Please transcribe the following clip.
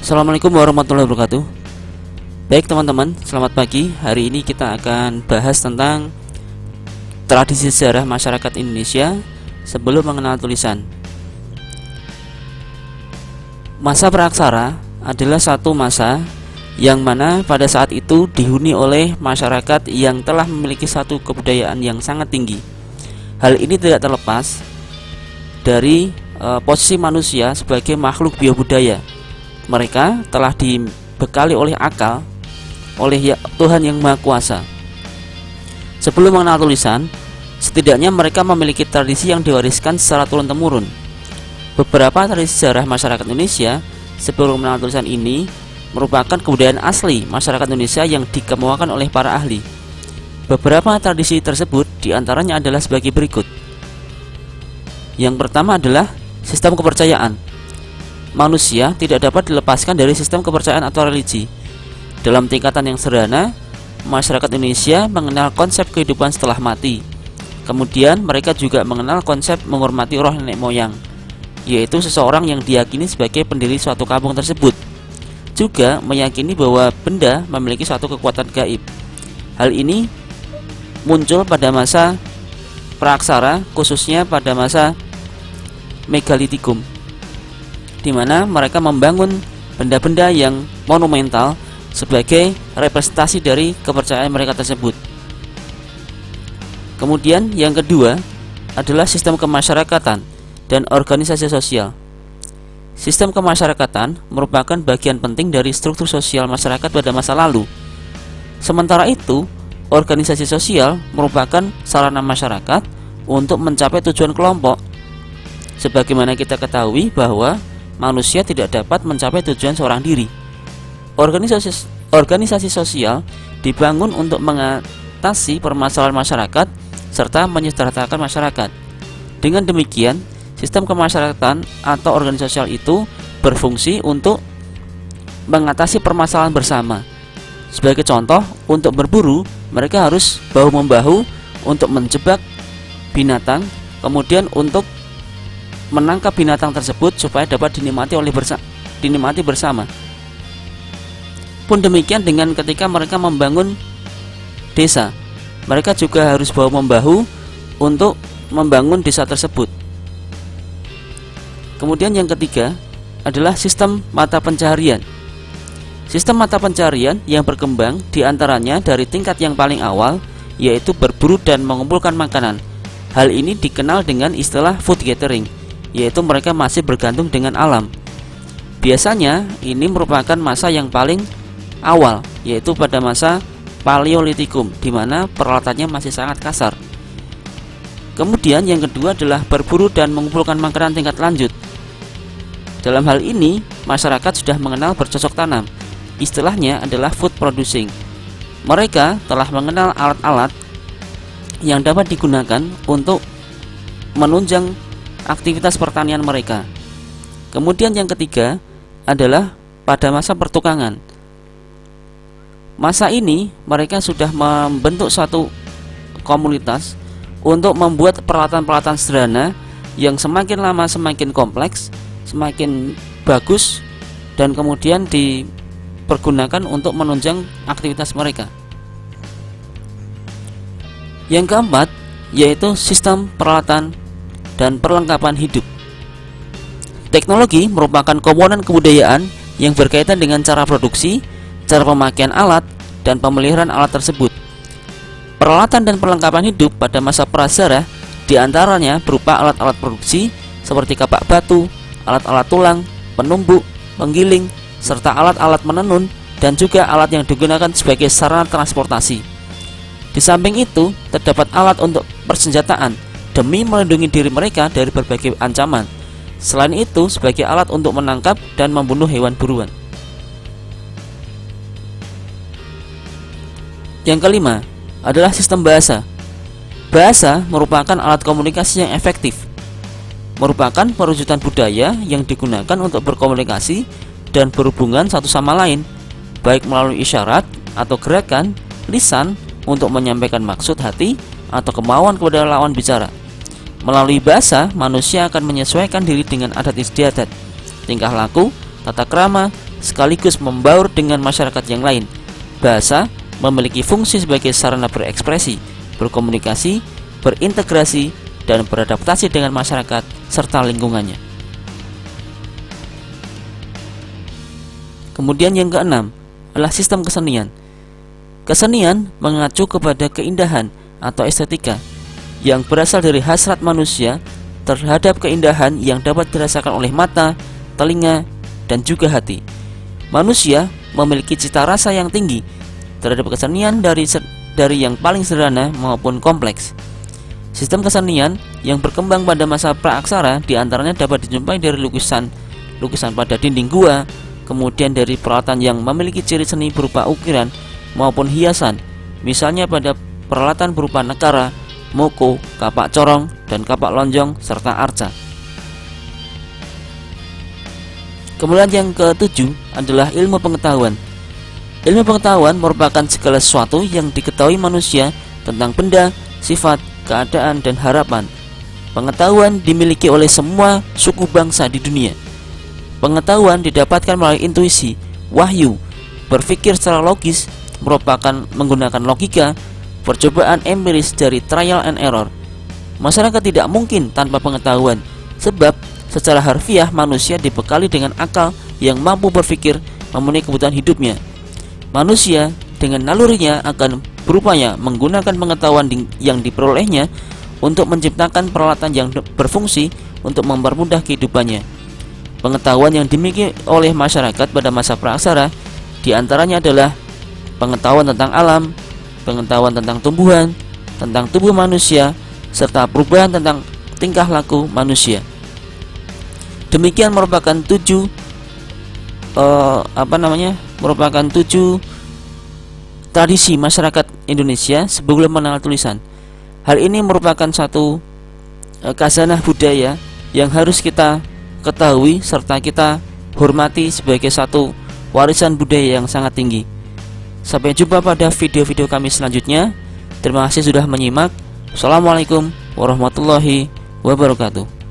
Assalamualaikum warahmatullahi wabarakatuh. Baik teman-teman, selamat pagi. Hari ini kita akan bahas tentang tradisi sejarah masyarakat Indonesia sebelum mengenal tulisan. Masa praaksara adalah satu masa yang mana pada saat itu dihuni oleh masyarakat yang telah memiliki satu kebudayaan yang sangat tinggi. Hal ini tidak terlepas dari posisi manusia sebagai makhluk biobudaya. Mereka telah dibekali oleh akal oleh Tuhan yang Maha Kuasa. Sebelum mengenal tulisan, setidaknya mereka memiliki tradisi yang diwariskan secara turun-temurun. Beberapa tradisi sejarah masyarakat Indonesia sebelum mengenal tulisan ini merupakan kebudayaan asli masyarakat Indonesia yang dikemukakan oleh para ahli. Beberapa tradisi tersebut diantaranya adalah sebagai berikut. Yang pertama adalah sistem kepercayaan. Manusia tidak dapat dilepaskan dari sistem kepercayaan atau religi. Dalam tingkatan yang sederhana, masyarakat Indonesia mengenal konsep kehidupan setelah mati. Kemudian mereka juga mengenal konsep menghormati roh nenek moyang, yaitu seseorang yang diyakini sebagai pendiri suatu kampung tersebut. Juga meyakini bahwa benda memiliki suatu kekuatan gaib. Hal ini muncul pada masa praaksara, khususnya pada masa Megalitikum, di mana mereka membangun benda-benda yang monumental sebagai representasi dari kepercayaan mereka tersebut. Kemudian yang kedua adalah sistem kemasyarakatan dan organisasi sosial. Sistem kemasyarakatan merupakan bagian penting dari struktur sosial masyarakat pada masa lalu. Sementara itu, organisasi sosial merupakan sarana masyarakat untuk mencapai tujuan kelompok. Sebagaimana kita ketahui bahwa manusia tidak dapat mencapai tujuan seorang diri. Organisasi sosial dibangun untuk mengatasi permasalahan masyarakat serta menyejahterakan masyarakat. Dengan demikian, sistem kemasyarakatan atau organisasi sosial itu berfungsi untuk mengatasi permasalahan bersama. Sebagai contoh, untuk berburu, mereka harus bahu-membahu untuk menjebak binatang, kemudian untuk menangkap binatang tersebut supaya dapat dinikmati bersama. Pun demikian dengan ketika mereka membangun desa, mereka juga harus bahu-membahu untuk membangun desa tersebut. Kemudian yang ketiga adalah sistem mata pencaharian. Sistem mata pencaharian yang berkembang diantaranya dari tingkat yang paling awal, yaitu berburu dan mengumpulkan makanan. Hal ini dikenal dengan istilah food gathering, yaitu mereka masih bergantung dengan alam. Biasanya ini merupakan masa yang paling awal, yaitu pada masa Paleolitikum, di mana peralatannya masih sangat kasar. Kemudian yang kedua adalah berburu dan mengumpulkan makanan tingkat lanjut. Dalam hal ini, masyarakat sudah mengenal bercocok tanam. Istilahnya adalah food producing. Mereka telah mengenal alat-alat yang dapat digunakan untuk menunjang aktivitas pertanian mereka. Kemudian yang ketiga adalah pada masa pertukangan. Masa ini mereka sudah membentuk suatu komunitas untuk membuat peralatan-peralatan sederhana yang semakin lama semakin kompleks, semakin bagus, dan kemudian dipergunakan untuk menunjang aktivitas mereka. Yang keempat yaitu sistem peralatan dan perlengkapan hidup. Teknologi merupakan komponen kebudayaan yang berkaitan dengan cara produksi, cara pemakaian alat, dan pemeliharaan alat tersebut. Peralatan dan perlengkapan hidup pada masa prasejarah diantaranya berupa alat-alat produksi seperti kapak batu, alat-alat tulang, penumbuk, penggiling, serta alat-alat menenun, dan juga alat yang digunakan sebagai sarana transportasi. Di samping itu, terdapat alat untuk persenjataan demi melindungi diri mereka dari berbagai ancaman. Selain itu, sebagai alat untuk menangkap dan membunuh hewan buruan. Yang kelima adalah sistem bahasa. Bahasa merupakan alat komunikasi yang efektif. Merupakan perwujudan budaya yang digunakan untuk berkomunikasi dan berhubungan satu sama lain, baik melalui isyarat atau gerakan, lisan untuk menyampaikan maksud hati atau kemauan kepada lawan bicara. Melalui bahasa, manusia akan menyesuaikan diri dengan adat istiadat, tingkah laku, tata krama, sekaligus membaur dengan masyarakat yang lain. Bahasa memiliki fungsi sebagai sarana berekspresi, berkomunikasi, berintegrasi, dan beradaptasi dengan masyarakat serta lingkungannya. Kemudian yang keenam adalah sistem kesenian. Kesenian mengacu kepada keindahan atau estetika yang berasal dari hasrat manusia terhadap keindahan yang dapat dirasakan oleh mata, telinga, dan juga hati. Manusia memiliki cita rasa yang tinggi terhadap kesenian dari yang paling sederhana maupun kompleks. Sistem kesenian yang berkembang pada masa praaksara diantaranya dapat dijumpai dari lukisan pada dinding gua, kemudian dari peralatan yang memiliki ciri seni berupa ukiran maupun hiasan, misalnya pada peralatan berupa nekara, moko, kapak corong, dan kapak lonjong, serta arca. Kemudian yang ketujuh adalah ilmu pengetahuan. Ilmu pengetahuan merupakan segala sesuatu yang diketahui manusia tentang benda, sifat, keadaan, dan harapan. Pengetahuan dimiliki oleh semua suku bangsa di dunia. Pengetahuan didapatkan melalui intuisi, wahyu, berpikir secara logis, merupakan menggunakan logika, percobaan empiris dari trial and error. Masyarakat tidak mungkin tanpa pengetahuan, sebab secara harfiah manusia dibekali dengan akal yang mampu berpikir memenuhi kebutuhan hidupnya. Manusia dengan nalurinya akan berupaya menggunakan pengetahuan yang diperolehnya untuk menciptakan peralatan yang berfungsi untuk mempermudah kehidupannya. Pengetahuan yang dimiliki oleh masyarakat pada masa praaksara diantaranya adalah pengetahuan tentang alam, pengetahuan tentang tumbuhan, tentang tubuh manusia, serta perubahan tentang tingkah laku manusia. Demikian merupakan tujuh tradisi masyarakat Indonesia sebelum mengenal tulisan. Hal ini merupakan satu khazanah budaya yang harus kita ketahui serta kita hormati sebagai satu warisan budaya yang sangat tinggi. Sampai jumpa pada video-video kami selanjutnya. Terima kasih sudah menyimak. Assalamualaikum warahmatullahi wabarakatuh.